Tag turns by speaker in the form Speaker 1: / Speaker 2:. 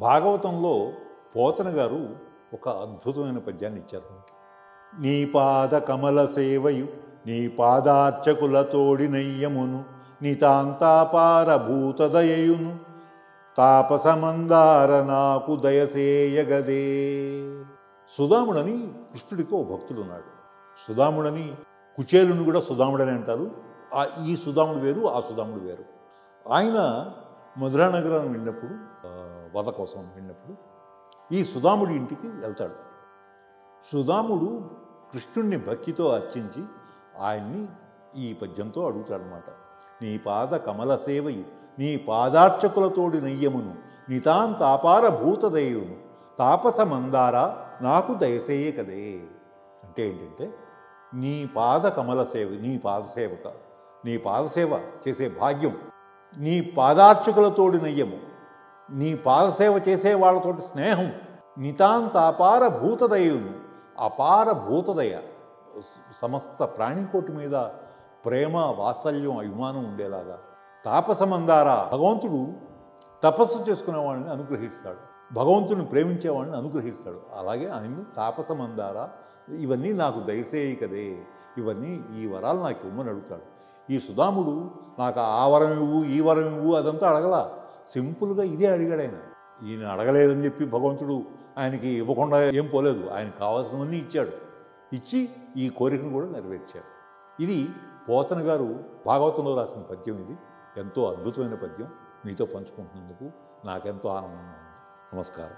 Speaker 1: భాగవతంలో పోతన గారు ఒక అద్భుతమైన పద్యాన్ని ఇచ్చారు మనకి. నీ పాద కమల సేవయు నీ పాదార్చకుల తోడినయ్యమును నితాంతాపార భూతదయయును తాపసమందార నాకు దయసేయగదే. సుధాముడని కృష్ణుడికి ఓ భక్తుడు ఉన్నాడు. సుధాముడని కుచేలుని కూడా సుధాముడని అంటారు. ఈ సుధాముడు వేరు, ఆ సుధాముడు వేరు. ఆయన మధురా నగరాన్ని వెళ్ళినప్పుడు, వధ కోసం వెళ్ళినప్పుడు ఈ సుధాముడి ఇంటికి వెళ్తాడు. సుధాముడు కృష్ణుణ్ణి భక్తితో అర్చించి ఆయన్ని ఈ పద్యంతో అడుగుతాడనమాట. నీ పాద కమల సేవయు నీ పాదార్చకులతోడి నయ్యమును నితాంతాపార భూతదయును తాపస మందార నాకు దయసేయ కదే. అంటే ఏంటంటే నీ పాద కమల సేవ, నీ పాదసేవక, నీ పాదసేవ చేసే భాగ్యం, నీ పాదార్చకులతోడి నయ్యము, నీ పాదసేవ చేసే వాళ్ళతోటి స్నేహం, నితాంతాపార భూతదయును, అపార భూతదయ, సమస్త ప్రాణికోటి మీద ప్రేమ, వాత్సల్యం, అభిమానం ఉండేలాగా. తాపసమందార, భగవంతుడు తపస్సు చేసుకునే వాళ్ళని అనుగ్రహిస్తాడు, భగవంతుని ప్రేమించేవాడిని అనుగ్రహిస్తాడు. అలాగే ఆయన తాపసమందార, ఇవన్నీ నాకు దయసేయి కదే, ఇవన్నీ ఈ వరాలు నాకు ఇవ్వమని అడుగుతాడు. ఈ సుధాముడు నాకు ఆ వరం ఇవ్వు, ఈ వరం ఇవ్వు అదంతా అడగలా, సింపుల్గా ఇదే అడిగాడు ఆయన. ఈయన అడగలేదని చెప్పి భగవంతుడు ఆయనకి ఇవ్వకుండా ఏం పోలేదు, ఆయనకు కావాల్సినవన్నీ ఇచ్చాడు. ఇచ్చి ఈ కోరికను కూడా నెరవేర్చాడు. ఇది పోతన గారు భాగవతంలో రాసిన పద్యం. ఇది ఎంతో అద్భుతమైన పద్యం. మీతో పంచుకుంటున్నందుకు నాకెంతో ఆనందంగా ఉంది. నమస్కారం.